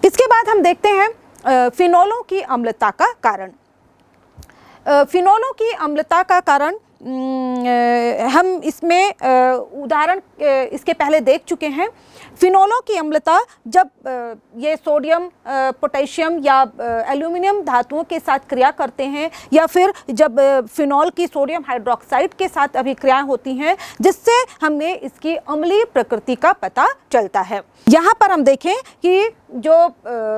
इसके बाद हम देखते हैं फिनोलों की अम्लता का कारण। फिनोलों की अम्लता का कारण हम इसमें उदाहरण इसके पहले देख चुके हैं। फिनोलों की अम्लता जब ये सोडियम, पोटेशियम या एल्यूमिनियम धातुओं के साथ क्रिया करते हैं, या फिर जब फिनोल की सोडियम हाइड्रोक्साइड के साथ अभिक्रियाएं होती हैं, जिससे हमें इसकी अम्लीय प्रकृति का पता चलता है। यहाँ पर हम देखें कि जो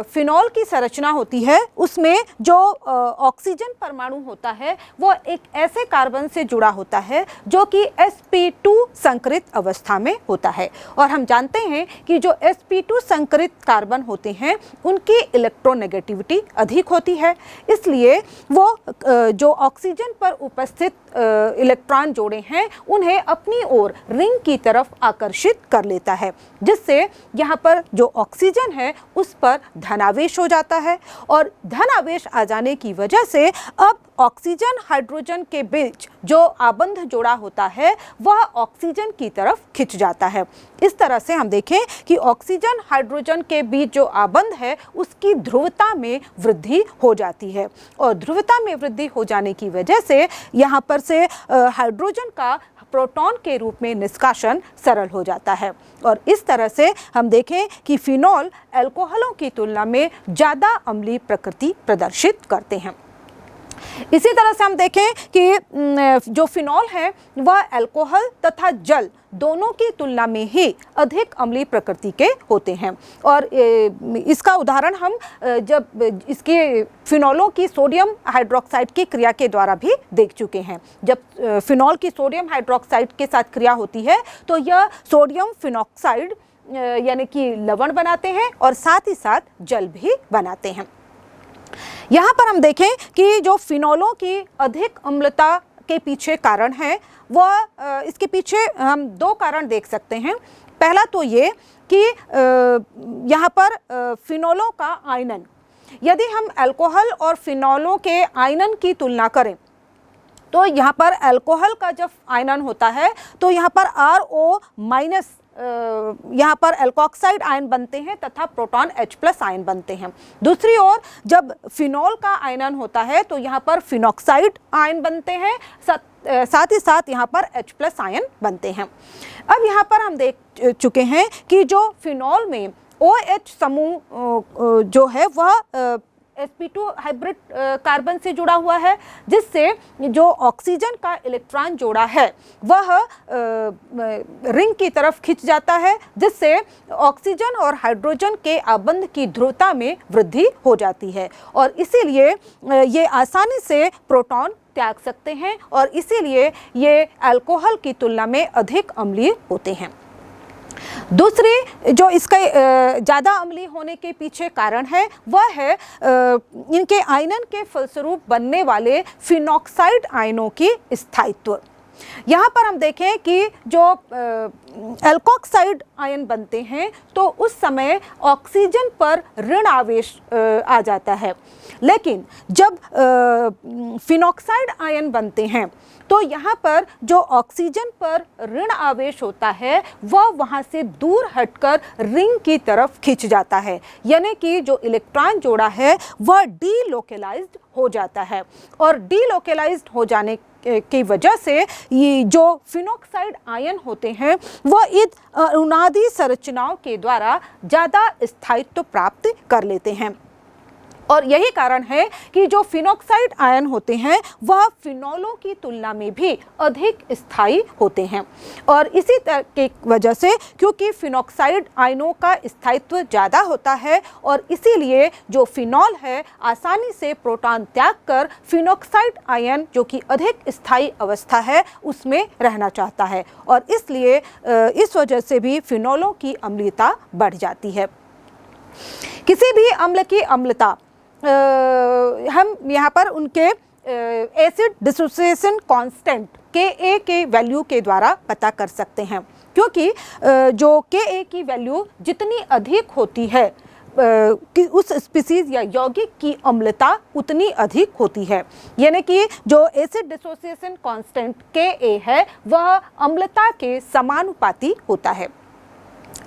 फिनोल की संरचना होती है उसमें जो ऑक्सीजन परमाणु होता है वो एक ऐसे कार्बन से जुड़ा होता है जो कि sp2 संकरित अवस्था में होता है। और हम जानते हैं कि जो sp2 संकरित कार्बन होते हैं उनकी इलेक्ट्रोनेगेटिविटी अधिक होती है, इसलिए वो जो ऑक्सीजन पर उपस्थित इलेक्ट्रॉन जोड़े हैं उन्हें अपनी ओर रिंग की तरफ आकर्षित कर लेता है, जिससे यहाँ पर जो ऑक्सीजन है उस पर धनावेश हो जाता है। और धनावेश आ जाने की वजह से अब ऑक्सीजन हाइड्रोजन के बीच जो आबंध जोड़ा होता है वह ऑक्सीजन की तरफ खिंच जाता है। इस तरह से हम देखें कि ऑक्सीजन हाइड्रोजन के बीच जो आबंध है उसकी ध्रुवता में वृद्धि हो जाती है, और ध्रुवता में वृद्धि हो जाने की वजह से यहाँ पर से हाइड्रोजन का प्रोटॉन के रूप में निष्कासन सरल हो जाता है। और इस तरह से हम देखें कि फिनोल अल्कोहलों की तुलना में ज़्यादा अम्लीय प्रकृति प्रदर्शित करते हैं। इसी तरह से हम देखें कि जो फिनोल है वह अल्कोहल तथा जल दोनों की तुलना में ही अधिक अम्लीय प्रकृति के होते हैं। और इसका उदाहरण हम जब इसके फिनोलों की सोडियम हाइड्रोक्साइड की क्रिया के द्वारा भी देख चुके हैं। जब फिनोल की सोडियम हाइड्रोक्साइड के साथ क्रिया होती है तो यह सोडियम फिनॉक्साइड यानी कि लवण बनाते हैं और साथ ही साथ जल भी बनाते हैं। यहाँ पर हम देखें कि जो फिनोलों की अधिक अम्लता के पीछे कारण है वह इसके पीछे हम दो कारण देख सकते हैं। पहला तो ये कि यहाँ पर फिनोलों का आयनन, यदि हम अल्कोहल और फिनोलों के आयनन की तुलना करें तो यहाँ पर अल्कोहल का जब आयनन होता है तो यहाँ पर RO- यहाँ पर एल्कोक्साइड आयन बनते हैं तथा प्रोटॉन H+ आयन बनते हैं। दूसरी ओर जब फिनोल का आयनन होता है तो यहाँ पर फिनॉक्साइड आयन बनते हैं, साथ ही साथ यहाँ पर H+ आयन बनते हैं। अब यहाँ पर हम देख चुके हैं कि जो फिनोल में OH समूह जो है वह sp2 हाइब्रिड कार्बन से जुड़ा हुआ है, जिससे जो ऑक्सीजन का इलेक्ट्रॉन जोड़ा है वह रिंग की तरफ खिंच जाता है, जिससे ऑक्सीजन और हाइड्रोजन के आबंध की ध्रुवता में वृद्धि हो जाती है और इसीलिए ये आसानी से प्रोटॉन त्याग सकते हैं और इसीलिए ये अल्कोहल की तुलना में अधिक अम्लीय होते हैं। दूसरी जो इसका ज़्यादा अम्लीय होने के पीछे कारण है वह है इनके आयनन के फलस्वरूप बनने वाले फिनॉक्साइड आयनों की स्थायित्व। यहाँ पर हम देखें कि जो एल्कोक्साइड आयन बनते हैं तो उस समय ऑक्सीजन पर ऋण आवेश आ जाता है, लेकिन जब फिनॉक्साइड आयन बनते हैं तो यहाँ पर जो ऑक्सीजन पर ऋण आवेश होता है वह वहाँ से दूर हटकर रिंग की तरफ खिंच जाता है, यानी कि जो इलेक्ट्रॉन जोड़ा है वह डीलोकेलाइज्ड हो जाता है और डीलोकेलाइज्ड हो जाने की वजह से ये जो फिनॉक्साइड आयन होते हैं वह इन अणुनादी संरचनाओं के द्वारा ज़्यादा स्थायित्व प्राप्त कर लेते हैं। और यही कारण है कि जो फिनॉक्साइड आयन होते हैं वह फिनोलों की तुलना में भी अधिक स्थायी होते हैं और इसी तरह की वजह से क्योंकि फिनॉक्साइड आयनों का स्थायित्व ज़्यादा होता है और इसीलिए जो फिनोल है आसानी से प्रोटॉन त्याग कर फिनॉक्साइड आयन जो कि अधिक स्थायी अवस्था है उसमें रहना चाहता है और इसलिए इस वजह से भी फिनोलों की अम्लता बढ़ जाती है। किसी भी अम्ल की अम्लता हम यहाँ पर उनके एसिड डिसोसिएशन कांस्टेंट Ka के वैल्यू के द्वारा पता कर सकते हैं, क्योंकि जो Ka की वैल्यू जितनी अधिक होती है कि उस स्पीसीज या यौगिक की अम्लता उतनी अधिक होती है, यानी कि जो एसिड डिसोसिएशन कांस्टेंट Ka है वह अम्लता के समानुपाती होता है।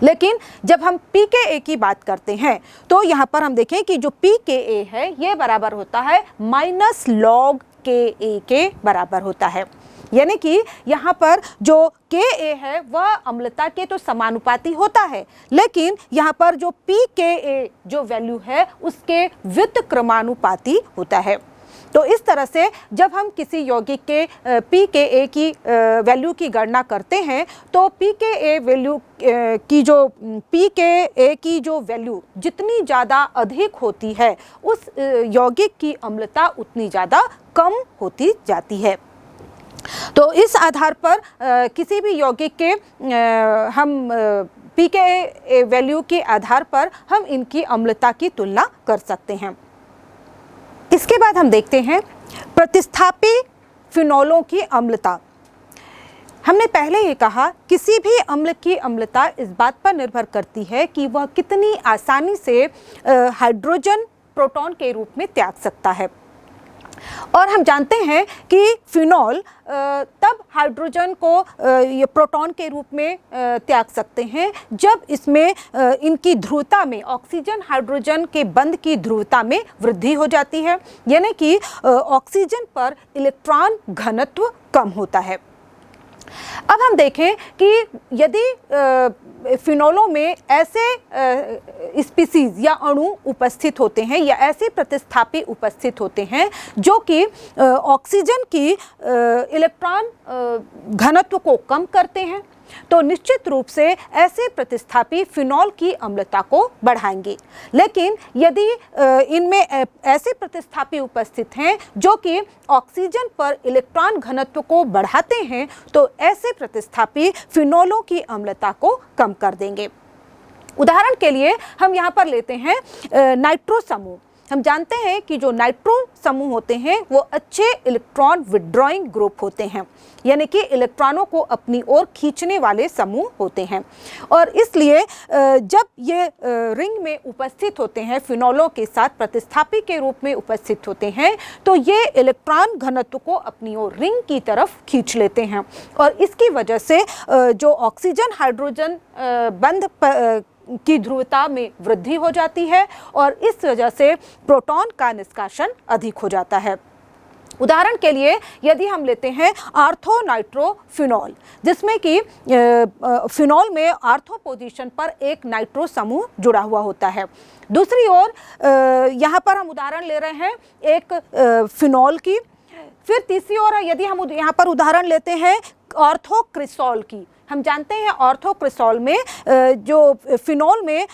लेकिन जब हम pKa की बात करते हैं तो यहाँ पर हम देखें कि जो pKa है ये बराबर होता है -log Ka के बराबर होता है। यानी कि यहाँ पर जो Ka है वह अम्लता के तो समानुपाती होता है, लेकिन यहाँ पर जो pKa जो वैल्यू है उसके व्युत्क्रमानुपाती होता है। तो इस तरह से जब हम किसी यौगिक के pKa की वैल्यू की गणना करते हैं तो pKa वैल्यू की जो pKa की जो वैल्यू जितनी ज़्यादा अधिक होती है उस यौगिक की अम्लता उतनी ज़्यादा कम होती जाती है। तो इस आधार पर किसी भी यौगिक के हम pKa वैल्यू के आधार पर हम इनकी अम्लता की तुलना कर सकते हैं। इसके बाद हम देखते हैं प्रतिस्थापी फिनोलों की अम्लता। हमने पहले ही कहा किसी भी अम्ल की अम्लता इस बात पर निर्भर करती है कि वह कितनी आसानी से हाइड्रोजन प्रोटॉन के रूप में त्याग सकता है। और हम जानते हैं कि फिनॉल तब हाइड्रोजन को ये प्रोटॉन के रूप में त्याग सकते हैं जब इसमें इनकी ध्रुवता में ऑक्सीजन हाइड्रोजन के बंध की ध्रुवता में वृद्धि हो जाती है, यानी कि ऑक्सीजन पर इलेक्ट्रॉन घनत्व कम होता है। अब हम देखें कि यदि फिनोलों में ऐसे स्पीसीज या अणु उपस्थित होते हैं या ऐसे प्रतिस्थापी उपस्थित होते हैं जो कि ऑक्सीजन की इलेक्ट्रॉन घनत्व को कम करते हैं, तो निश्चित रूप से ऐसे प्रतिस्थापी फिनॉल की अम्लता को बढ़ाएंगे। लेकिन यदि इनमें ऐसे प्रतिस्थापी उपस्थित हैं जो कि ऑक्सीजन पर इलेक्ट्रॉन घनत्व को बढ़ाते हैं तो ऐसे प्रतिस्थापी फिनॉलों की अम्लता को कम कर देंगे। उदाहरण के लिए हम यहाँ पर लेते हैं नाइट्रो समूह। हम जानते हैं कि जो नाइट्रो समूह होते हैं वो अच्छे इलेक्ट्रॉन विड्रॉइंग ग्रुप होते हैं, यानी कि इलेक्ट्रॉनों को अपनी ओर खींचने वाले समूह होते हैं। और इसलिए जब ये रिंग में उपस्थित होते हैं, फिनॉलों के साथ प्रतिस्थापी के रूप में उपस्थित होते हैं, तो ये इलेक्ट्रॉन घनत्व को अपनी ओर रिंग की तरफ खींच लेते हैं और इसकी वजह से जो ऑक्सीजन हाइड्रोजन बंध की ध्रुवता में वृद्धि हो जाती है और इस वजह से प्रोटॉन का निष्कासन अधिक हो जाता है। उदाहरण के लिए यदि हम लेते हैं आर्थो नाइट्रो फिनॉल, जिसमें कि फिनॉल में आर्थो पोजीशन पर एक नाइट्रो समूह जुड़ा हुआ होता है। दूसरी ओर यहाँ पर हम उदाहरण ले रहे हैं एक फिनॉल की। फिर तीसरी ओर यदि हम यहाँ पर उदाहरण लेते हैं ऑर्थोक्रिसॉल की। हम जानते हैं ऑर्थोक्रिसॉल में जो फिनॉल में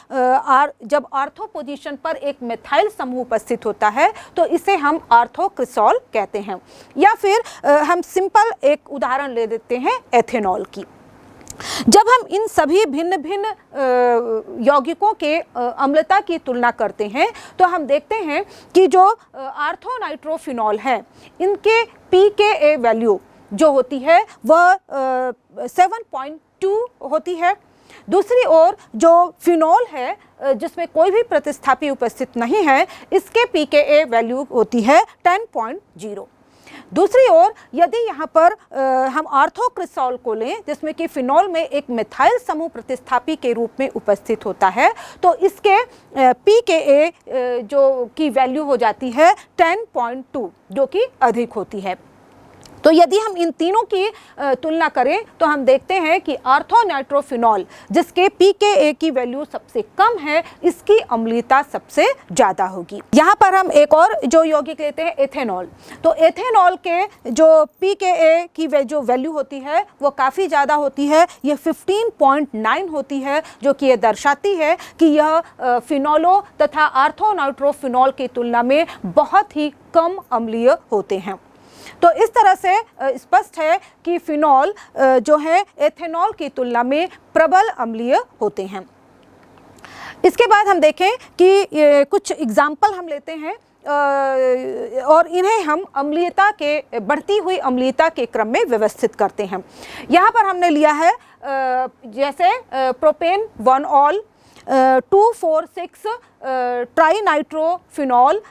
जब ऑर्थो पोजीशन पर एक मिथाइल समूह उपस्थित होता है तो इसे हम ऑर्थोक्रिसॉल कहते हैं। या फिर हम सिंपल एक उदाहरण ले लेते हैं एथेनॉल की। जब हम इन सभी भिन्न भिन्न यौगिकों के अम्लता की तुलना करते हैं तो हम देखते हैं कि जो आर्थोनाइट्रोफिनॉल है इनके pKa वैल्यू जो होती है वह 7.2 होती है। दूसरी ओर जो फिनॉल है जिसमें कोई भी प्रतिस्थापी उपस्थित नहीं है, इसके pKa वैल्यू होती है 10.0। दूसरी ओर यदि यहाँ पर हम ऑर्थोक्रिसॉल को लें जिसमें कि फिनॉल में एक मिथाइल समूह प्रतिस्थापी के रूप में उपस्थित होता है, तो इसके pKa जो की वैल्यू हो जाती है 10.2 जो कि अधिक होती है। तो यदि हम इन तीनों की तुलना करें तो हम देखते हैं कि ऑर्थोनाइट्रोफिनॉल जिसके pKa की वैल्यू सबसे कम है, इसकी अम्लता सबसे ज़्यादा होगी। यहाँ पर हम एक और जो यौगिक लेते हैं एथेनॉल। तो एथेनॉल के जो pKa की जो वैल्यू होती है वो काफ़ी ज़्यादा होती है, ये 15.9 होती है, जो कि ये दर्शाती है कि यह फिनॉलों तथा ऑर्थोनाइट्रोफिनॉल की तुलना में बहुत ही कम अम्लीय होते हैं। तो इस तरह से स्पष्ट है कि फिनॉल जो है एथेनॉल की तुलना में प्रबल अम्लीय होते हैं। इसके बाद हम देखें कि कुछ एग्जाम्पल हम लेते हैं और इन्हें हम अम्लीयता के बढ़ती हुई अम्लीयता के क्रम में व्यवस्थित करते हैं। यहाँ पर हमने लिया है जैसे प्रोपेन 1ऑल 2,4,6 ट्राई नाइट्रोफिनॉल,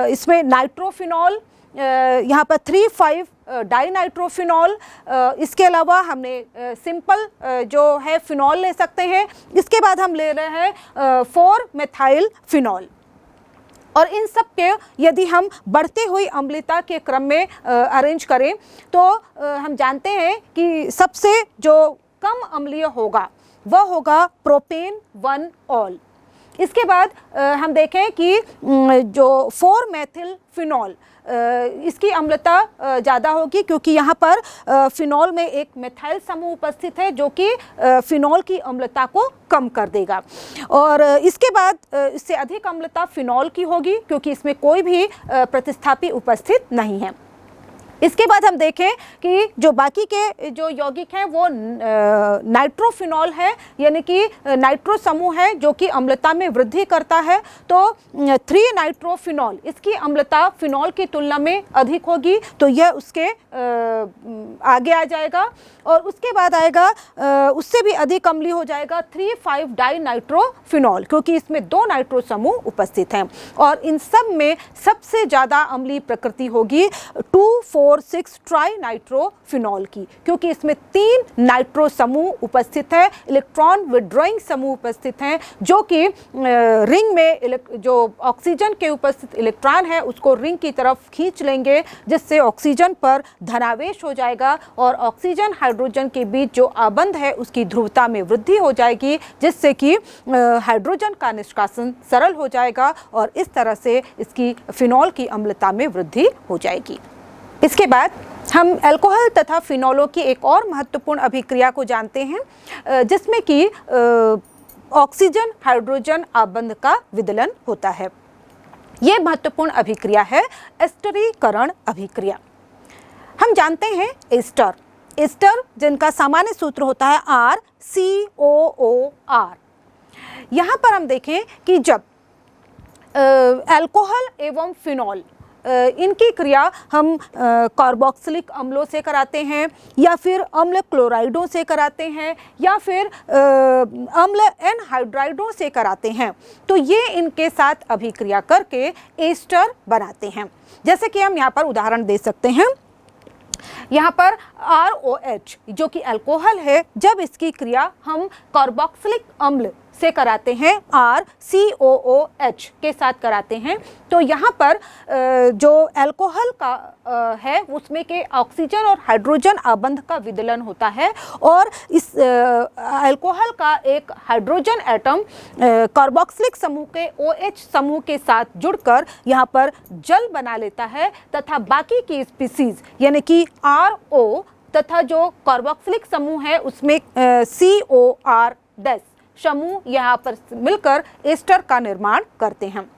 इसमें नाइट्रोफिनॉल यहाँ पर 3,5 डाइनाइट्रोफिनॉल, इसके अलावा हमने सिंपल जो है फिनॉल ले सकते हैं। इसके बाद हम ले रहे हैं 4 मेथाइल फिनॉल। और इन सब के यदि हम बढ़ते हुई अम्लता के क्रम में अरेंज करें तो हम जानते हैं कि सबसे जो कम अम्लीय होगा वह होगा प्रोपेन 1 ऑल। इसके बाद हम देखें कि जो 4 मेथिल फिनॉल, इसकी अम्लता ज़्यादा होगी क्योंकि यहाँ पर फिनॉल में एक मेथाइल समूह उपस्थित है जो कि फिनॉल की अम्लता को कम कर देगा। और इसके बाद इससे अधिक अम्लता फिनॉल की होगी क्योंकि इसमें कोई भी प्रतिस्थापी उपस्थित नहीं है। इसके बाद हम देखें कि जो बाकी के जो यौगिक हैं वो नाइट्रोफिनॉल है, यानी कि नाइट्रो समूह है जो कि अम्लता में वृद्धि करता है। तो 3 नाइट्रोफिनॉल, इसकी अम्लता फिनॉल की तुलना में अधिक होगी, तो यह उसके आगे आ जाएगा। और उसके बाद आएगा उससे भी अधिक अम्लीय हो जाएगा 3,5 डाइनाइट्रोफिनॉल क्योंकि इसमें 2 नाइट्रो समूह उपस्थित हैं। और इन सब में सबसे ज़्यादा अम्लीय प्रकृति होगी 2,4,6 ट्राइनाइट्रोफिनॉल की क्योंकि इसमें 3 नाइट्रो समूह उपस्थित है, इलेक्ट्रॉन विड्रॉइंग समूह उपस्थित हैं जो कि रिंग में जो ऑक्सीजन के उपस्थित इलेक्ट्रॉन है उसको रिंग की तरफ खींच लेंगे, जिससे ऑक्सीजन पर धनावेश हो जाएगा और ऑक्सीजन हाइड्रोजन के बीच जो आबंध है उसकी ध्रुवता में वृद्धि हो जाएगी, जिससे कि हाइड्रोजन का निष्कासन सरल हो जाएगा और इस तरह से इसकी फिनॉल की अम्लता में वृद्धि हो जाएगी। इसके बाद हम अल्कोहल तथा फिनॉलों की एक और महत्वपूर्ण अभिक्रिया को जानते हैं जिसमें कि ऑक्सीजन हाइड्रोजन आबंध का विदलन होता है। ये महत्वपूर्ण अभिक्रिया है एस्टरीकरण अभिक्रिया। हम जानते हैं एस्टर, एस्टर जिनका सामान्य सूत्र होता है RCOOR। यहाँ पर हम देखें कि जब अल्कोहल एवं फिनॉल इनकी क्रिया हम कार्बोक्सिलिक अम्लों से कराते हैं या फिर अम्ल क्लोराइडों से कराते हैं या फिर अम्ल एनहाइड्राइडों से कराते हैं, तो ये इनके साथ अभिक्रिया करके एस्टर बनाते हैं। जैसे कि हम यहाँ पर उदाहरण दे सकते हैं। यहाँ पर ROH जो कि अल्कोहल है, जब इसकी क्रिया हम कार्बोक्सिलिक अम्ल से कराते हैं RCOOH के साथ कराते हैं, तो यहाँ पर जो अल्कोहल का है उसमें के ऑक्सीजन और हाइड्रोजन आबंध का विदलन होता है और इस अल्कोहल का एक हाइड्रोजन एटम कार्बोक्सिलिक समूह के OH समूह के साथ जुड़कर यहाँ पर जल बना लेता है तथा बाकी की स्पीसीज यानी कि RO तथा जो कार्बोक्सिलिक समूह है उसमें COR- समूह यहाँ पर मिलकर एस्टर का निर्माण करते हैं।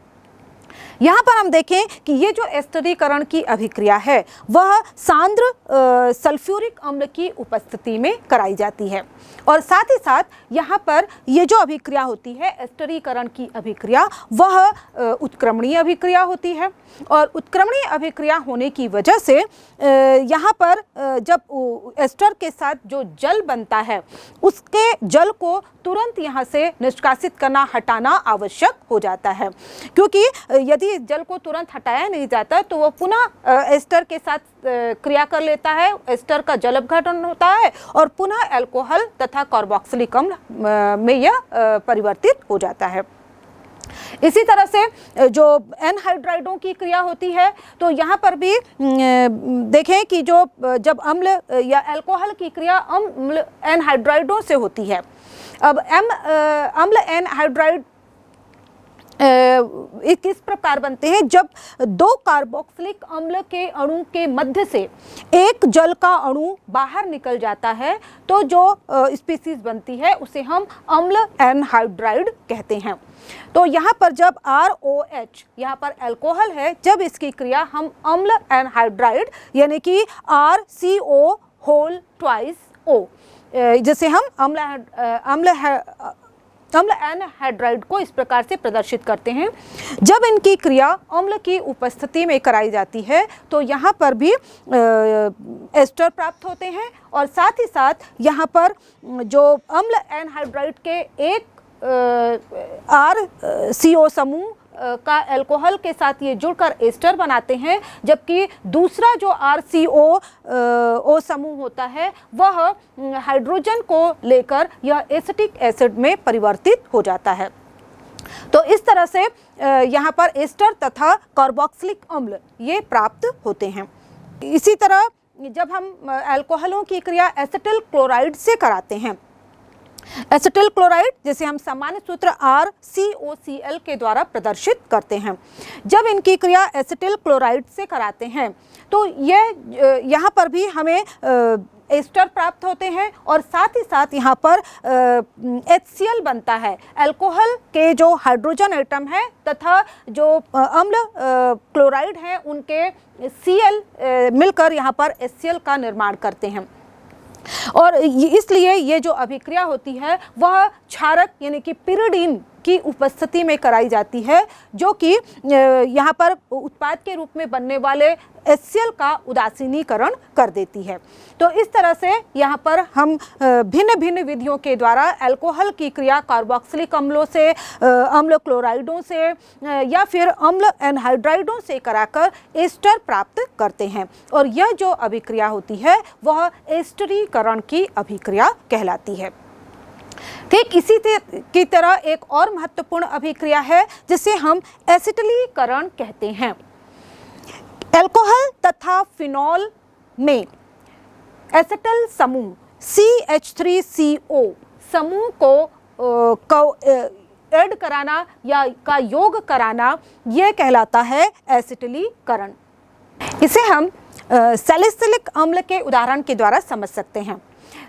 यहाँ पर हम देखें कि ये जो एस्टरीकरण की अभिक्रिया है वह सांद्र सल्फ्यूरिक अम्ल की उपस्थिति में कराई जाती है और साथ ही साथ यहाँ पर ये जो अभिक्रिया होती है एस्टरीकरण की अभिक्रिया वह उत्क्रमणीय अभिक्रिया होती है और उत्क्रमणीय अभिक्रिया होने की वजह से यहाँ पर जब एस्टर के साथ जो जल बनता है उसके जल को तुरंत यहाँ से निष्कासित करना हटाना आवश्यक हो जाता है, क्योंकि यदि इस जल को तुरंत हटाया नहीं जाता तो वह पुनः एस्टर के साथ क्रिया कर लेता है, एस्टर का जल अपघटन होता है और पुनः अल्कोहल तथा कार्बोक्सिलिक अम्ल में यह परिवर्तित हो जाता है। इसी तरह से जो एनहाइड्राइडों की क्रिया होती है तो यहाँ पर भी देखें कि जो जब अम्ल या अल्कोहल की क्रिया अम्ल एनहाइड्राइडों से होती है, अब अम्ल एनहाइड्राइड किस प्रकार बनते हैं, जब 2 कार्बोक्सिलिक अम्ल के अणु के मध्य से एक जल का अणु बाहर निकल जाता है तो जो स्पीसीज बनती है उसे हम अम्ल एनहाइड्राइड कहते हैं। तो यहाँ पर जब ROH यहाँ पर अल्कोहल है, जब इसकी क्रिया हम अम्ल एनहाइड्राइड यानी कि RCO2O जैसे हम अम्ल एनहाइड्राइड को इस प्रकार से प्रदर्शित करते हैं। जब इनकी क्रिया अम्ल की उपस्थिति में कराई जाती है तो यहाँ पर भी एस्टर प्राप्त होते हैं और साथ ही साथ यहाँ पर जो अम्ल एनहाइड्राइड के एक RCO समूह का अल्कोहल के साथ ये जुड़कर एस्टर बनाते हैं, जबकि दूसरा जो RCO समूह होता है वह हाइड्रोजन को लेकर यह एसिटिक एसिड में परिवर्तित हो जाता है। तो इस तरह से यहाँ पर एस्टर तथा कार्बोक्सिलिक अम्ल ये प्राप्त होते हैं। इसी तरह जब हम अल्कोहलों की क्रिया एसिटिल क्लोराइड से कराते हैं, एसिटिल क्लोराइड जिसे हम सामान्य सूत्र RCOCl के द्वारा प्रदर्शित करते हैं, जब इनकी क्रिया एसिटिल क्लोराइड से कराते हैं तो ये यहाँ पर भी हमें एस्टर प्राप्त होते हैं और साथ ही साथ यहाँ पर HCl बनता है। अल्कोहल के जो हाइड्रोजन एटम है तथा जो अम्ल क्लोराइड हैं उनके Cl मिलकर यहाँ पर HCl का निर्माण करते हैं और इसलिए ये जो अभिक्रिया होती है वह क्षारक यानी कि पिरिडीन की उपस्थिति में कराई जाती है, जो कि यहाँ पर उत्पाद के रूप में बनने वाले HCl का उदासीनीकरण कर देती है। तो इस तरह से यहाँ पर हम भिन्न भिन्न विधियों के द्वारा अल्कोहल की क्रिया कार्बोक्सिलिक अम्लों से, अम्ल क्लोराइडों से या फिर अम्ल एनहाइड्राइडों से कराकर एस्टर प्राप्त करते हैं और यह जो अभिक्रिया होती है वह एस्टरीकरण की अभिक्रिया कहलाती है। ठीक इसी की तरह एक और महत्वपूर्ण अभिक्रिया है जिसे हम एसिटिलीकरण कहते हैं। अल्कोहल तथा फिनॉल में एसिटिल समूह CH3CO समूह को ऐड कराना या का योग कराना यह कहलाता है एसिटिलीकरण। इसे हम सैलिसिलिक अम्ल के उदाहरण के द्वारा समझ सकते हैं।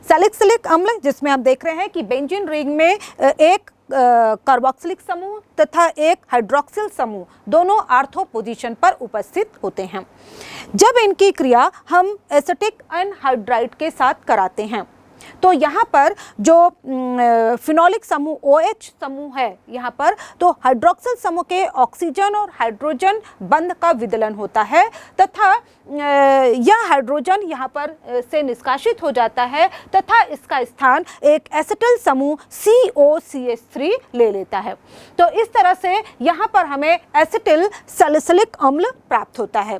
सैलिसिलिक अम्ल जिसमें हम देख रहे हैं कि बेंजीन रिंग में एक कार्बोक्सिलिक समूह तथा एक हाइड्रोक्सिल समूह दोनों आर्थो पोजीशन पर उपस्थित होते हैं। जब इनकी क्रिया हम एसिटिक एनहाइड्राइड के साथ कराते हैं तो यहाँ पर जो फिनोलिक समूह OH समूह है यहाँ पर तो हाइड्रोक्सिल समूह के ऑक्सीजन और हाइड्रोजन बंध का विदलन होता है तथा यह हाइड्रोजन यहाँ पर से निष्कासित हो जाता है तथा इसका स्थान एक एसिटिल समूह COCH3 ले लेता है। तो इस तरह से यहाँ पर हमें एसिटिल सैलिसिलिक अम्ल प्राप्त होता है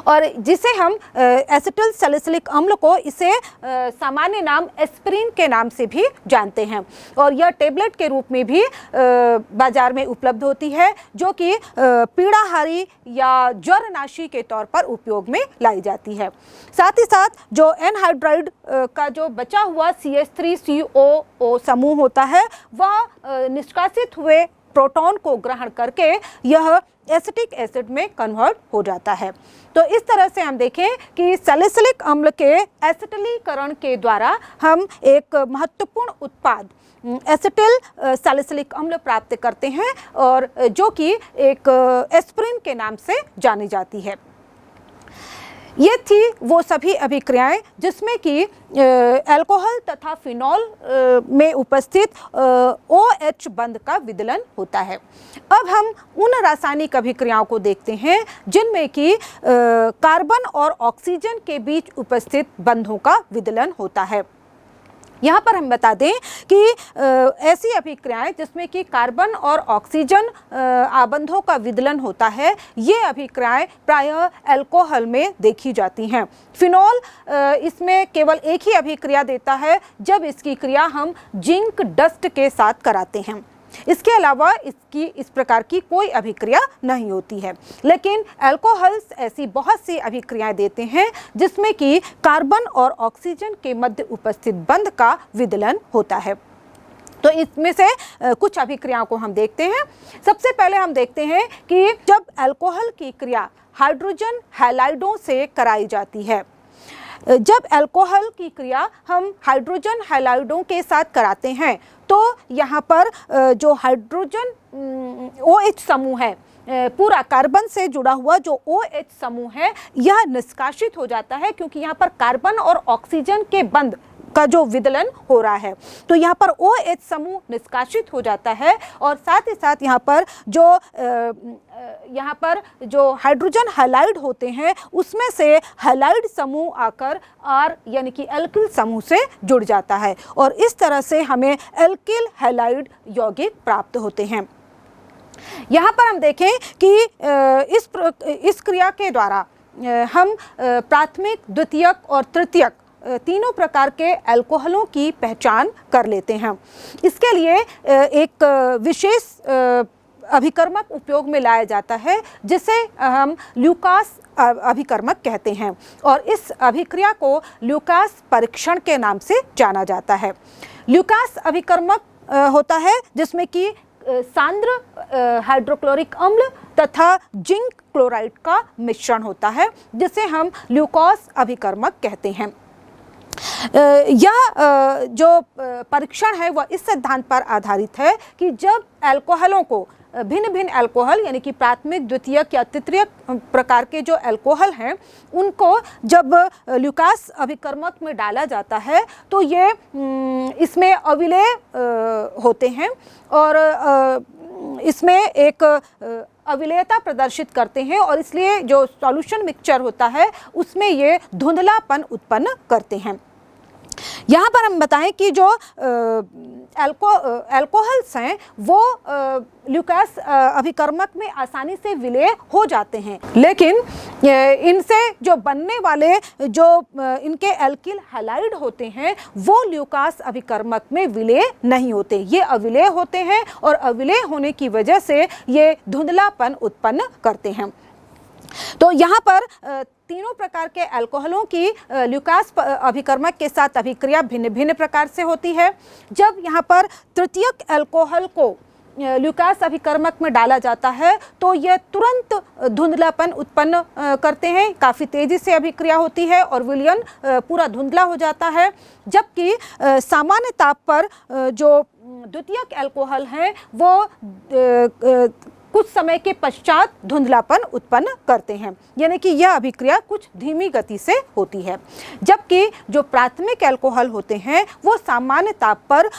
और जिसे हम एसिटिल सैलिसिलिक अम्ल को इसे सामान्य नाम एस्पिरिन के नाम से भी जानते हैं और यह टेबलेट के रूप में भी बाजार में उपलब्ध होती है, जो कि पीड़ाहारी या ज्वरनाशी के तौर पर उपयोग में लाई जाती है। साथ ही साथ जो एनहाइड्राइड का जो बचा हुआ CH3CO समूह होता है वह निष्कासित हुए प्रोटॉन को ग्रहण करके यह एसिटिक एसिड में कन्वर्ट हो जाता है। तो इस तरह से हम देखें कि सैलिसिलिक अम्ल के एसिटिलीकरण के द्वारा हम एक महत्वपूर्ण उत्पाद एसिटिल सैलिसिलिक अम्ल प्राप्त करते हैं और जो कि एक एस्पिरिन के नाम से जानी जाती है। ये थी वो सभी अभिक्रियाएं जिसमें कि अल्कोहल तथा फिनॉल में उपस्थित OH बंध का विदलन होता है। अब हम उन रासायनिक अभिक्रियाओं को देखते हैं जिनमें कि कार्बन और ऑक्सीजन के बीच उपस्थित बंधों का विदलन होता है। यहाँ पर हम बता दें कि ऐसी अभिक्रियाएं जिसमें कि कार्बन और ऑक्सीजन आबंधों का विदलन होता है, ये अभिक्रियाएं प्रायः अल्कोहल में देखी जाती हैं। फिनॉल इसमें केवल एक ही अभिक्रिया देता है जब इसकी क्रिया हम जिंक डस्ट के साथ कराते हैं। इसके अलावा इसकी इस प्रकार की कोई अभिक्रिया नहीं होती है। लेकिन अल्कोहल्स ऐसी बहुत सी अभिक्रियाएं देते हैं जिसमें कि कार्बन और ऑक्सीजन के मध्य उपस्थित बंध का विदलन होता है। तो इसमें से कुछ अभिक्रियाओं को हम देखते हैं। सबसे पहले हम देखते हैं कि जब अल्कोहल की क्रिया हाइड्रोजन हैलाइडों से कराई जाती है, जब अल्कोहल की क्रिया हम हाइड्रोजन हैलाइडों के साथ कराते हैं तो यहाँ पर जो हाइड्रोजन OH समूह है, पूरा कार्बन से जुड़ा हुआ जो OH समूह है यह निष्कासित हो जाता है, क्योंकि यहाँ पर कार्बन और ऑक्सीजन के बंध का जो विदलन हो रहा है तो यहाँ पर OH समूह निष्कासित हो जाता है और साथ ही साथ यहाँ पर जो हाइड्रोजन हैलाइड होते हैं उसमें से हैलाइड समूह आकर R यानी कि एल्किल समूह से जुड़ जाता है और इस तरह से हमें एल्किल हैलाइड यौगिक प्राप्त होते हैं। यहाँ पर हम देखें कि इस क्रिया के द्वारा हम प्राथमिक, द्वितीयक और तृतीयक तीनों प्रकार के अल्कोहलों की पहचान कर लेते हैं। इसके लिए एक विशेष अभिकर्मक उपयोग में लाया जाता है जिसे हम ल्यूकास अभिकर्मक कहते हैं, और इस अभिक्रिया को ल्यूकास परीक्षण के नाम से जाना जाता है। ल्यूकास अभिकर्मक होता है जिसमें कि सांद्र हाइड्रोक्लोरिक अम्ल तथा जिंक क्लोराइड का मिश्रण होता है, जिसे हम ल्यूकास अभिकर्मक कहते हैं। यह जो परीक्षण है वह इस सिद्धांत पर आधारित है कि जब अल्कोहलों को भिन्न भिन्न अल्कोहल यानी कि प्राथमिक, द्वितीयक या तृतीयक प्रकार के जो अल्कोहल हैं उनको जब ल्यूकास अभिकर्मक में डाला जाता है तो ये इसमें अविलेय होते हैं और इसमें एक अविलेयता प्रदर्शित करते हैं, और इसलिए जो सॉल्यूशन मिक्सचर होता है उसमें ये धुंधलापन उत्पन्न करते हैं। यहाँ पर हम बताएं कि जो अल्कोहल्स हैं वो ल्यूकास अभिकर्मक में आसानी से विलेय हो जाते हैं, लेकिन इनसे जो बनने वाले जो इनके एल्किल हैलाइड होते हैं वो ल्यूकास अभिकर्मक में विलेय नहीं होते, ये अविलेय होते हैं, और अविलेय होने की वजह से ये धुंधलापन उत्पन्न करते हैं। तो यहाँ पर तीनों प्रकार के अल्कोहलों की ल्यूकास अभिकर्मक के साथ अभिक्रिया भिन्न भिन्न प्रकार से होती है। जब यहाँ पर तृतीयक अल्कोहल को ल्यूकास अभिकर्मक में डाला जाता है तो यह तुरंत धुंधलापन उत्पन्न करते हैं, काफ़ी तेज़ी से अभिक्रिया होती है और विलयन पूरा धुंधला हो जाता है। जबकि सामान्य ताप पर जो द्वितीयक अल्कोहल हैं वो कुछ समय के पश्चात धुंधलापन उत्पन्न करते हैं, यानी कि यह अभिक्रिया कुछ धीमी गति से होती है। जबकि जो प्राथमिक अल्कोहल होते हैं वो सामान्य ताप पर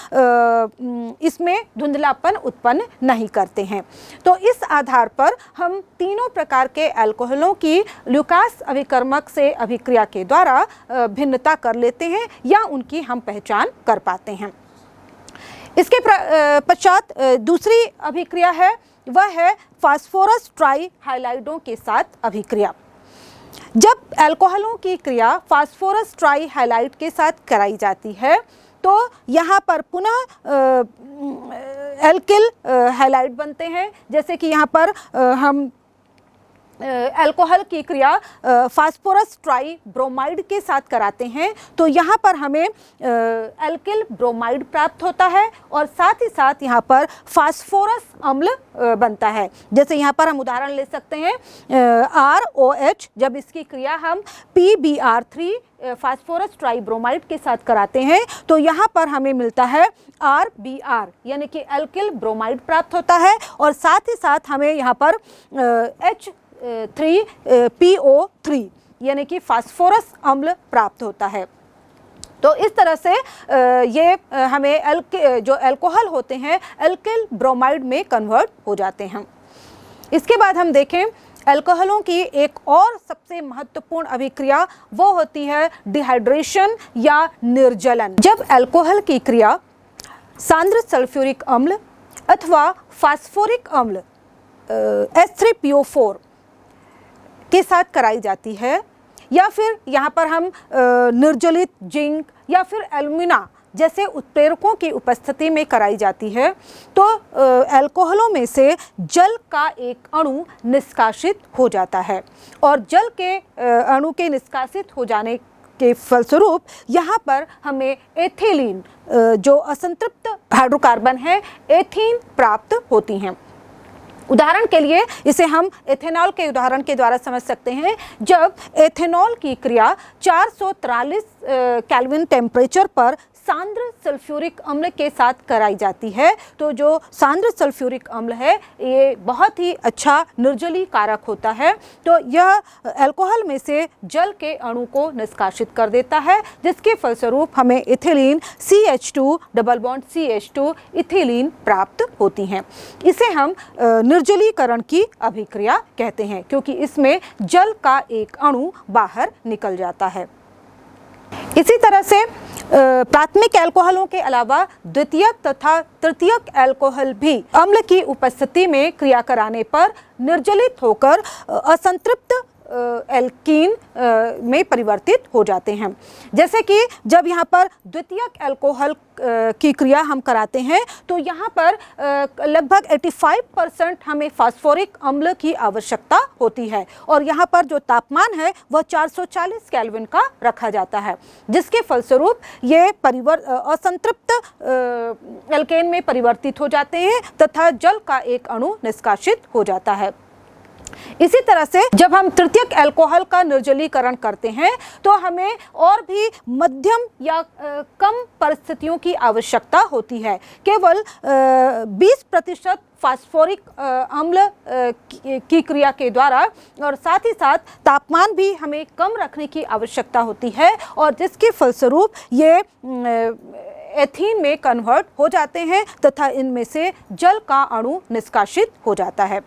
इसमें धुंधलापन उत्पन्न नहीं करते हैं। तो इस आधार पर हम तीनों प्रकार के अल्कोहलों की ल्यूकास अभिकर्मक से अभिक्रिया के द्वारा भिन्नता कर लेते हैं या उनकी हम पहचान कर पाते हैं। इसके पश्चात दूसरी अभिक्रिया है वह है फास्फोरस ट्राई हाइलाइडों के साथ अभिक्रिया। जब अल्कोहलों की क्रिया फास्फोरस ट्राई हाइलाइड के साथ कराई जाती है तो यहाँ पर पुनः एल्किल हाइलाइड बनते हैं। जैसे कि यहाँ पर हम अल्कोहल की क्रिया फास्फोरस ट्राई ब्रोमाइड के साथ कराते हैं तो यहाँ पर हमें एल्किल ब्रोमाइड प्राप्त होता है और साथ ही साथ यहाँ पर फास्फोरस अम्ल बनता है। जैसे यहाँ पर हम उदाहरण ले सकते हैं ROH, जब इसकी क्रिया हम PBr3 फास्फोरस ट्राई ब्रोमाइड के साथ कराते हैं तो यहाँ पर हमें मिलता है RBr यानी कि एल्किल ब्रोमाइड प्राप्त होता है, और साथ ही साथ हमें यहाँ पर H3PO3 यानी कि फास्फोरस अम्ल प्राप्त होता है। तो इस तरह से ये हमें जो अल्कोहल होते हैं एल्किल ब्रोमाइड में कन्वर्ट हो जाते हैं। इसके बाद हम देखें अल्कोहलों की एक और सबसे महत्वपूर्ण अभिक्रिया वो होती है डिहाइड्रेशन या निर्जलन। जब अल्कोहल की क्रिया सांद्र सल्फ्यूरिक अम्ल अथवा फास्फोरिक अम्ल H3PO4 के साथ कराई जाती है या फिर यहाँ पर हम निर्जलित जिंक या फिर एल्यूमिना जैसे उत्प्रेरकों की उपस्थिति में कराई जाती है तो अल्कोहलों में से जल का एक अणु निष्कासित हो जाता है, और जल के अणु के निष्कासित हो जाने के फलस्वरूप यहाँ पर हमें एथिलीन जो असंतृप्त हाइड्रोकार्बन है एथीन प्राप्त होती हैं। उदाहरण के लिए इसे हम एथेनॉल के उदाहरण के द्वारा समझ सकते हैं। जब एथेनॉल की क्रिया 443 केल्विन टेम्परेचर पर सांद्र सल्फ्यूरिक अम्ल के साथ कराई जाती है तो जो सांद्र सल्फ्यूरिक अम्ल है ये बहुत ही अच्छा निर्जली कारक होता है, तो यह अल्कोहल में से जल के अणु को निष्कासित कर देता है जिसके फलस्वरूप हमें ethylene CH2 double bond CH2 ethylene प्राप्त होती हैं। इसे हम निर्जलीकरण की अभिक्रिया कहते हैं क्योंकि इसमें जल का एक अणु बाहर निकल जाता है। इसी तरह से प्राथमिक अल्कोहलों के अलावा द्वितीयक तथा तृतीयक अल्कोहल भी अम्ल की उपस्थिति में क्रिया कराने पर निर्जलित होकर असंतृप्त एल्कीन में परिवर्तित हो जाते हैं। जैसे कि जब यहाँ पर द्वितीयक अल्कोहल की क्रिया हम कराते हैं तो यहाँ पर लगभग 85% हमें फास्फोरिक अम्ल की आवश्यकता होती है और यहाँ पर जो तापमान है वह 440 केल्विन का रखा जाता है, जिसके फलस्वरूप ये असंतृप्त एल्केन में परिवर्तित हो जाते हैं तथा जल का एक अणु निष्कासित हो जाता है। इसी तरह से जब हम तृतीयक अल्कोहल का निर्जलीकरण करते हैं तो हमें और भी मध्यम या कम परिस्थितियों की आवश्यकता होती है। केवल 20% फास्फोरिक अम्ल की क्रिया के द्वारा और साथ ही साथ तापमान भी हमें कम रखने की आवश्यकता होती है और जिसके फलस्वरूप ये एथीन में कन्वर्ट हो जाते हैं तथा इनमें से जल का अणु निष्कासित हो जाता है।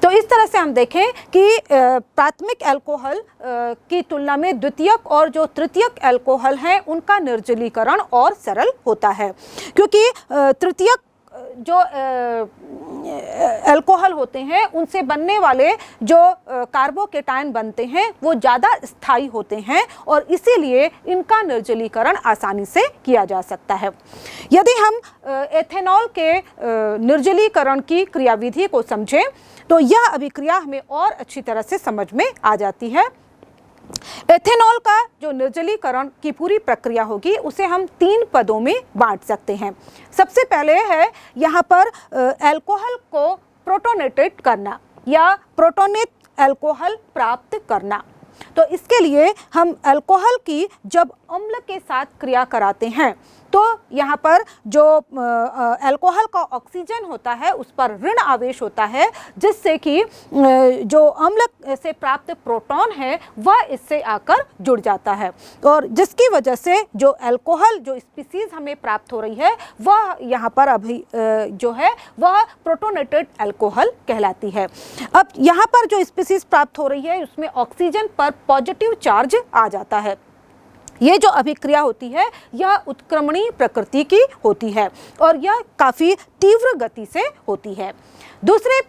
तो इस तरह से हम देखें कि प्राथमिक अल्कोहल की तुलना में द्वितीयक और जो तृतीयक अल्कोहल हैं उनका निर्जलीकरण और सरल होता है, क्योंकि तृतीयक जो अल्कोहल होते हैं उनसे बनने वाले जो कार्बोकेटायन बनते हैं वो ज़्यादा स्थायी होते हैं और इसीलिए इनका निर्जलीकरण आसानी से किया जा सकता है। यदि हम एथेनॉल के निर्जलीकरण की क्रियाविधि को समझें तो यह अभिक्रिया हमें और अच्छी तरह से समझ में आ जाती है। एथेनॉल का जो निर्जलीकरण की पूरी प्रक्रिया होगी उसे हम 3 पदों में बांट सकते हैं। सबसे पहले है यहाँ पर अल्कोहल को प्रोटोनेटेड करना या प्रोटोनेट अल्कोहल प्राप्त करना। तो इसके लिए हम अल्कोहल की जब अम्ल के साथ क्रिया कराते हैं तो यहाँ पर जो अल्कोहल का ऑक्सीजन होता है उस पर ऋण आवेश होता है, जिससे कि जो अम्ल से प्राप्त प्रोटॉन है वह इससे आकर जुड़ जाता है और जिसकी वजह से जो अल्कोहल जो स्पीसीज हमें प्राप्त हो रही है वह यहाँ पर अभी जो है वह प्रोटोनेटेड अल्कोहल कहलाती है। अब यहाँ पर जो स्पीसीज प्राप्त हो रही है उसमें ऑक्सीजन पर पॉजिटिव चार्ज आ जाता है। ये जो अभिक्रिया होती है यह उत्क्रमणीय प्रकृति की होती है और यह काफ़ी तीव्र गति से होती है। दूसरे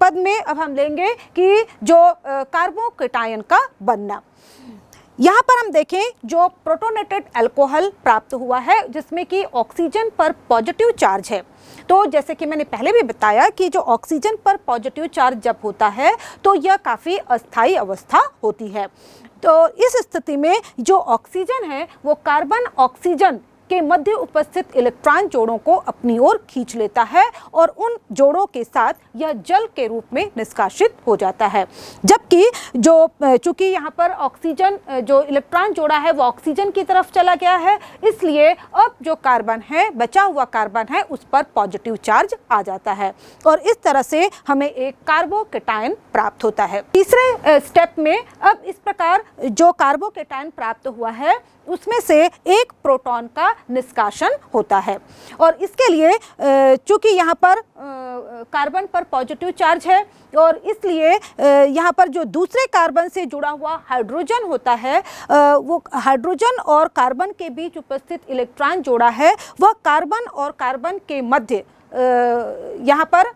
पद में अब हम लेंगे कि जो कार्बोकेटायन का बनना। यहाँ पर हम देखें जो प्रोटोनेटेड अल्कोहल प्राप्त हुआ है जिसमें कि ऑक्सीजन पर पॉजिटिव चार्ज है। तो जैसे कि मैंने पहले भी बताया कि जो ऑक्सीजन पर पॉजिटिव चार्ज जब होता है तो यह काफ़ी अस्थायी अवस्था होती है। तो इस स्थिति में जो ऑक्सीजन है वो कार्बन ऑक्सीजन के मध्य उपस्थित इलेक्ट्रॉन जोड़ों को अपनी ओर खींच लेता है और उन जोड़ों के साथ यह जल के रूप में निष्कासित हो जाता है। जबकि जो चूंकि यहाँ पर ऑक्सीजन जो इलेक्ट्रॉन जोड़ा है वो ऑक्सीजन की तरफ चला गया है, इसलिए अब जो कार्बन है बचा हुआ कार्बन है उस पर पॉजिटिव चार्ज आ जाता है और इस तरह से हमें एक कार्बोकेटायन प्राप्त होता है। तीसरे स्टेप में अब इस प्रकार जो कार्बोकेटायन प्राप्त हुआ है उसमें से एक प्रोटॉन का निष्कासन होता है और इसके लिए चूंकि यहाँ पर कार्बन पर पॉजिटिव चार्ज है और इसलिए यहाँ पर जो दूसरे कार्बन से जुड़ा हुआ हाइड्रोजन होता है वो हाइड्रोजन और कार्बन के बीच उपस्थित इलेक्ट्रॉन जोड़ा है वह कार्बन और कार्बन के मध्य यहाँ पर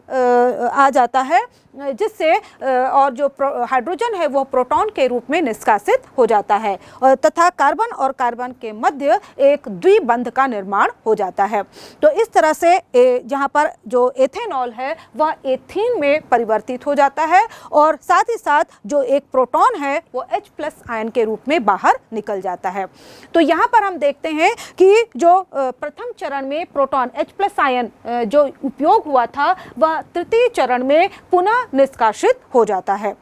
आ जाता है, जिससे और जो हाइड्रोजन है वो प्रोटॉन के रूप में निष्कासित हो जाता है और तथा कार्बन और कार्बन के मध्य एक द्विबंध का निर्माण हो जाता है। तो इस तरह से जहाँ पर जो एथेनॉल है वह एथीन में परिवर्तित हो जाता है और साथ ही साथ जो एक प्रोटॉन है वो H+ आयन के रूप में बाहर निकल जाता है। तो यहाँ पर हम देखते हैं कि जो प्रथम चरण में प्रोटॉन H+ आयन जो उपयोग हुआ था वह तृतीय चरण में पुनः निष्कासित हो जाता है।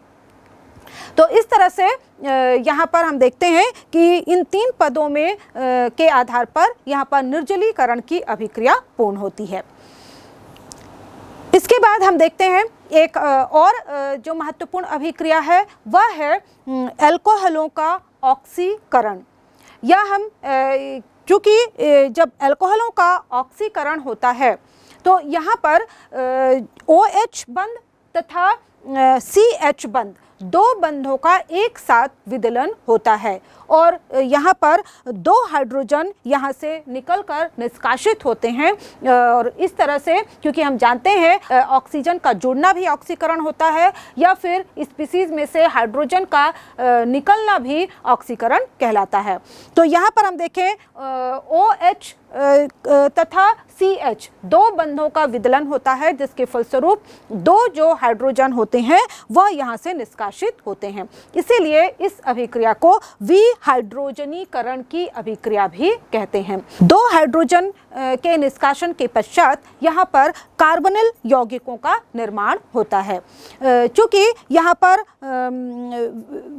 तो इस तरह से यहाँ पर हम देखते हैं कि इन 3 पदों में के आधार पर यहाँ पर निर्जलीकरण की अभिक्रिया पूर्ण होती है। इसके बाद हम देखते हैं एक और जो महत्वपूर्ण अभिक्रिया है वह है अल्कोहलों का ऑक्सीकरण। या हम चूँकि जब अल्कोहलों का ऑक्सीकरण होता है तो यहाँ पर OH बंध तथा CH बंध दो बंधों का एक साथ विदलन होता है और यहाँ पर दो हाइड्रोजन यहाँ से निकलकर निष्कासित होते हैं। और इस तरह से, क्योंकि हम जानते हैं ऑक्सीजन का जुड़ना भी ऑक्सीकरण होता है या फिर स्पीसीज में से हाइड्रोजन का निकलना भी ऑक्सीकरण कहलाता है। तो यहाँ पर हम देखें OH तथा CH दो बंधों का विदलन होता है, जिसके फलस्वरूप दो जो हाइड्रोजन होते हैं वह यहाँ से निष्कासित होते हैं। इसीलिए इस अभिक्रिया को विहाइड्रोजनीकरण की अभिक्रिया भी कहते हैं। दो हाइड्रोजन के निष्कासन के पश्चात यहाँ पर कार्बोनिल यौगिकों का निर्माण होता है। चूँकि यहाँ पर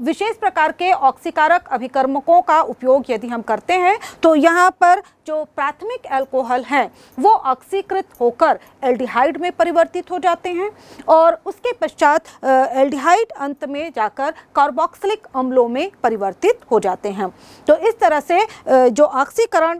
विशेष प्रकार के ऑक्सीकारक अभिकर्मकों का उपयोग यदि हम करते हैं तो यहाँ पर जो प्राथमिक अल्कोहल हैं वो ऑक्सीकृत होकर एल्डिहाइड में परिवर्तित हो जाते हैं और उसके पश्चात एल्डिहाइड अंत में जाकर कार्बोक्सिलिक अम्लों में परिवर्तित हो जाते हैं। तो इस तरह से जो ऑक्सीकरण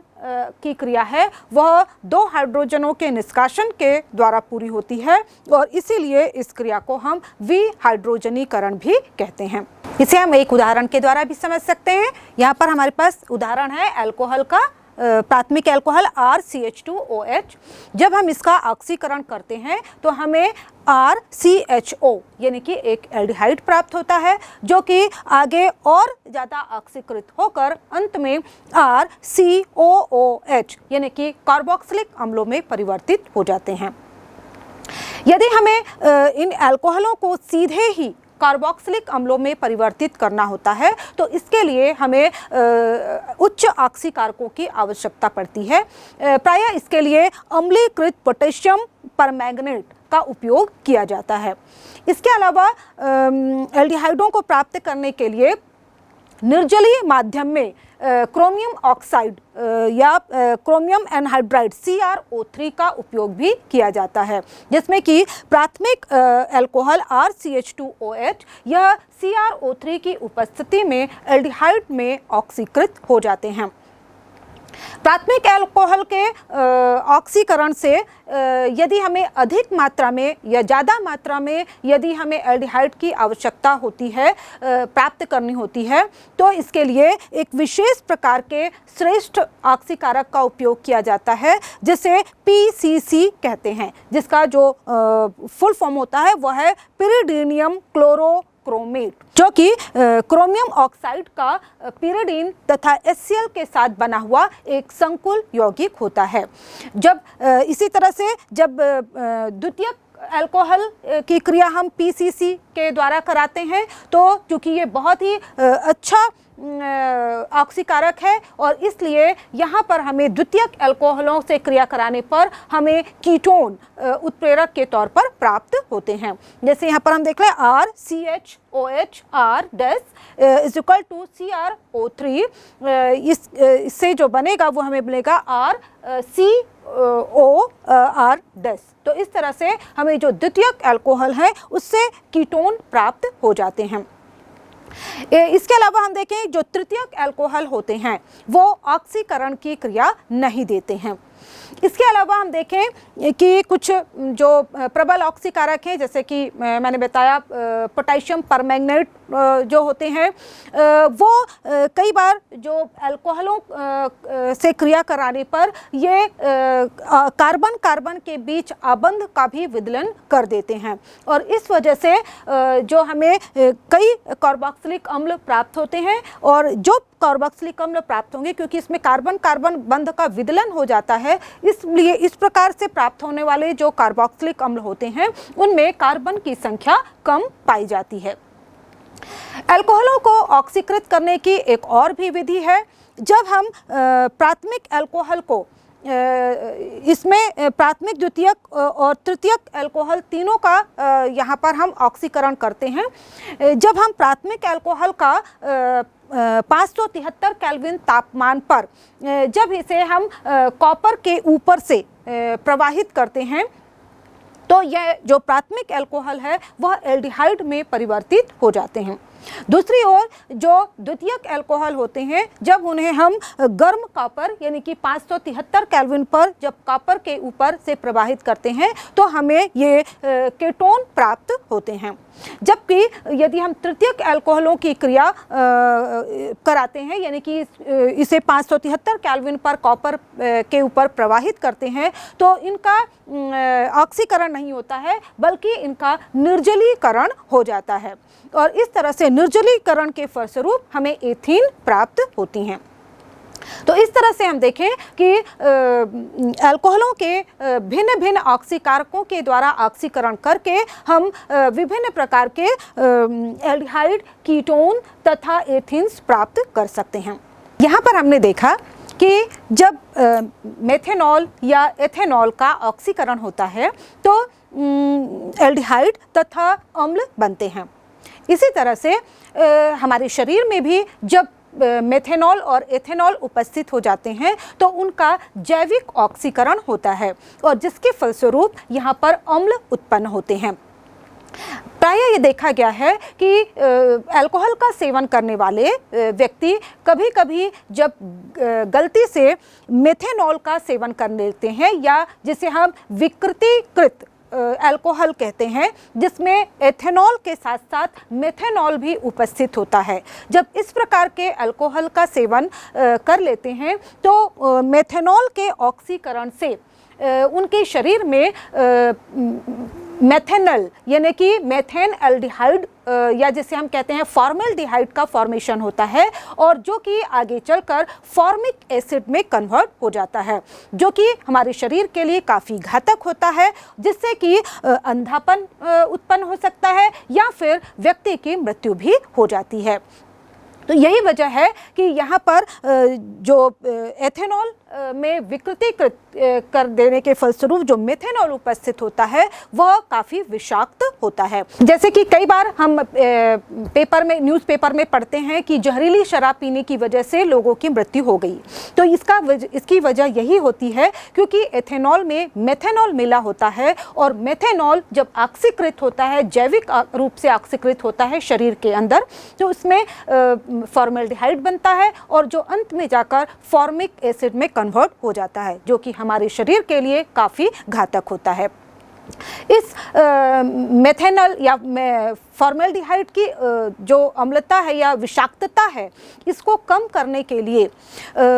की क्रिया है वह दो हाइड्रोजनों के निष्कासन के द्वारा पूरी होती है और इसीलिए इस क्रिया को हम विहाइड्रोजनीकरण भी कहते हैं। इसे हम एक उदाहरण के द्वारा भी समझ सकते हैं। यहाँ पर हमारे पास उदाहरण है अल्कोहल का, प्राथमिक अल्कोहल RCH2OH। जब हम इसका ऑक्सीकरण करते हैं तो हमें RCHO यानी कि एक एल्डिहाइड प्राप्त होता है, जो कि आगे और ज़्यादा ऑक्सीकृत होकर अंत में RCOOH यानी कि कार्बोक्सिलिक अम्लों में परिवर्तित हो जाते हैं। यदि हमें इन अल्कोहलों को सीधे ही कार्बोक्सिलिक अम्लों में परिवर्तित करना होता है तो इसके लिए हमें उच्च ऑक्सीकारकों की आवश्यकता पड़ती है। प्रायः इसके लिए अम्लीकृत पोटेशियम परमैंगनेट का उपयोग किया जाता है। इसके अलावा एल्डिहाइडों को प्राप्त करने के लिए निर्जलीय माध्यम में क्रोमियम ऑक्साइड या क्रोमियम एनहाइड्राइड CrO3 का उपयोग भी किया जाता है, जिसमें कि प्राथमिक अल्कोहल RCH2OH यह CrO3 की उपस्थिति में एल्डिहाइड में ऑक्सीकृत हो जाते हैं। प्राथमिक अल्कोहल के ऑक्सीकरण से यदि हमें अधिक मात्रा में या ज़्यादा मात्रा में यदि हमें एल्डिहाइड की आवश्यकता होती है, प्राप्त करनी होती है, तो इसके लिए एक विशेष प्रकार के श्रेष्ठ ऑक्सीकारक का उपयोग किया जाता है, जिसे PCC कहते हैं, जिसका जो फुल फॉर्म होता है वह है पिरिडीनियम क्लोरोक्रोमेट, जो कि क्रोमियम ऑक्साइड का पिरिडीन तथा HCl के साथ बना हुआ एक संकुल यौगिक होता है। जब इसी तरह से जब द्वितीयक अल्कोहल की क्रिया हम PCC के द्वारा कराते हैं तो क्योंकि ये बहुत ही अच्छा ऑक्सीकारक है और इसलिए यहाँ पर हमें द्वितीयक अल्कोहलों से क्रिया कराने पर हमें कीटोन उत्प्रेरक के तौर पर प्राप्त होते हैं। जैसे यहाँ पर हम देख लें RCHOH R is equal to CrO3, इससे जो बनेगा वो हमें मिलेगा RCOR। तो इस तरह से हमें जो द्वितीयक अल्कोहल है उससे कीटोन प्राप्त हो जाते हैं। इसके अलावा हम देखें जो तृतीयक अल्कोहल होते हैं वो ऑक्सीकरण की क्रिया नहीं देते हैं। इसके अलावा हम देखें कि कुछ जो प्रबल ऑक्सीकारक हैं, जैसे कि मैंने बताया पोटेशियम परमैंगनेट जो होते हैं वो कई बार जो अल्कोहलों से क्रिया कराने पर ये कार्बन कार्बन के बीच आबंध का भी विदलन कर देते हैं और इस वजह से जो हमें कई कार्बोक्सिलिक अम्ल प्राप्त होते हैं और जो कार्बोक्सिलिक अम्ल प्राप्त होंगे क्योंकि इसमें कार्बन कार्बन बंध का विदलन हो जाता है, इसलिए इस प्रकार से प्राप्त होने वाले जो कार्बोक्सिलिक अम्ल होते हैं उनमें कार्बन की संख्या कम पाई जाती है। अल्कोहलों को ऑक्सीकृत करने की एक और भी विधि है। जब हम प्राथमिक अल्कोहल को इसमें प्राथमिक द्वितीयक और तृतीयक अल्कोहल तीनों का यहाँ पर हम ऑक्सीकरण करते हैं। जब हम प्राथमिक अल्कोहल का 573 केल्विन तापमान पर जब इसे हम कॉपर के ऊपर से प्रवाहित करते हैं तो यह जो प्राथमिक अल्कोहल है वह एल्डिहाइड में परिवर्तित हो जाते हैं। दूसरी ओर जो द्वितीयक अल्कोहल होते हैं, जब उन्हें हम गर्म कॉपर यानी कि 573 केल्विन पर जब कॉपर के ऊपर से प्रवाहित करते हैं तो हमें ये कीटोन प्राप्त होते हैं। जबकि यदि हम तृतीयक अल्कोहलों की क्रिया कराते हैं यानी कि इसे 573 केल्विन पर कॉपर के ऊपर प्रवाहित करते हैं तो इनका ऑक्सीकरण नहीं होता है बल्कि इनका निर्जलीकरण हो जाता है और इस तरह से निर्जलीकरण के फलस्वरूप हमें एथीन प्राप्त होती हैं। तो इस तरह से हम देखें कि अल्कोहलों के भिन्न भिन्न ऑक्सीकारकों के द्वारा ऑक्सीकरण करके हम विभिन्न प्रकार के एल्डिहाइड, कीटोन तथा एथीन्स प्राप्त कर सकते हैं। यहाँ पर हमने देखा कि जब मेथेनॉल या एथेनॉल का ऑक्सीकरण होता है तो एल्डिहाइड तथा अम्ल बनते हैं। इसी तरह से हमारे शरीर में भी जब मेथेनॉल और एथेनॉल उपस्थित हो जाते हैं तो उनका जैविक ऑक्सीकरण होता है और जिसके फलस्वरूप यहाँ पर अम्ल उत्पन्न होते हैं। प्रायः ये देखा गया है कि अल्कोहल का सेवन करने वाले व्यक्ति कभी कभी जब गलती से मेथेनॉल का सेवन कर लेते हैं या जिसे हम विकृतीकृत अल्कोहल कहते हैं, जिसमें एथेनॉल के साथ साथ मेथेनॉल भी उपस्थित होता है। जब इस प्रकार के अल्कोहल का सेवन कर लेते हैं तो मेथेनॉल के ऑक्सीकरण से उनके शरीर में मेथेनल यानी कि मेथेन एल्डिहाइड या जिसे हम कहते हैं फॉर्मेल्डिहाइड का फॉर्मेशन होता है और जो कि आगे चलकर फॉर्मिक एसिड में कन्वर्ट हो जाता है, जो कि हमारे शरीर के लिए काफ़ी घातक होता है, जिससे कि अंधापन उत्पन्न हो सकता है या फिर व्यक्ति की मृत्यु भी हो जाती है। तो यही वजह है कि यहाँ पर जो एथेनॉल में विकृतीकृत कर देने के फलस्वरूप जो मेथेनॉल उपस्थित होता है वह काफ़ी विषाक्त होता है। जैसे कि कई बार हम पेपर में न्यूज़पेपर में पढ़ते हैं कि जहरीली शराब पीने की वजह से लोगों की मृत्यु हो गई। तो इसकी वजह यही होती है क्योंकि एथेनॉल में मेथेनॉल मिला होता है और मेथेनॉल जब ऑक्सीकृत होता है, जैविक रूप से ऑक्सीकृत होता है शरीर के अंदर, तो उसमें फॉर्मेल्डिहाइड बनता है और जो अंत में जाकर फॉर्मिक एसिड में कन्वर्ट हो जाता है, जो कि हमारे शरीर के लिए काफ़ी घातक होता है। इस मेथेनॉल या फॉर्मेल्डिहाइड की जो अम्लता है या विषाक्तता है, इसको कम करने के लिए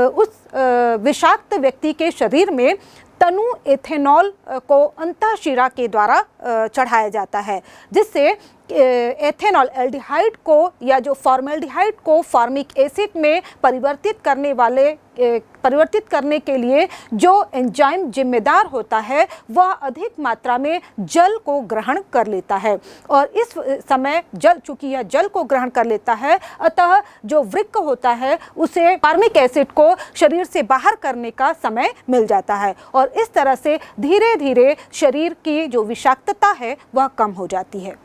उस विषाक्त व्यक्ति के शरीर में तनु एथेनॉल को अंतःशिरा के द्वारा चढ़ाया जाता है, जिससे एथेनॉल एल्डिहाइड को या जो फॉर्मेल्डिहाइड को फॉर्मिक एसिड में परिवर्तित करने के लिए जो एंजाइम जिम्मेदार होता है वह अधिक मात्रा में जल को ग्रहण कर लेता है और इस समय चूंकि यह जल को ग्रहण कर लेता है, अतः जो वृक्क होता है उसे फॉर्मिक एसिड को शरीर से बाहर करने का समय मिल जाता है और इस तरह से धीरे धीरे शरीर की जो विषाक्तता है वह कम हो जाती है।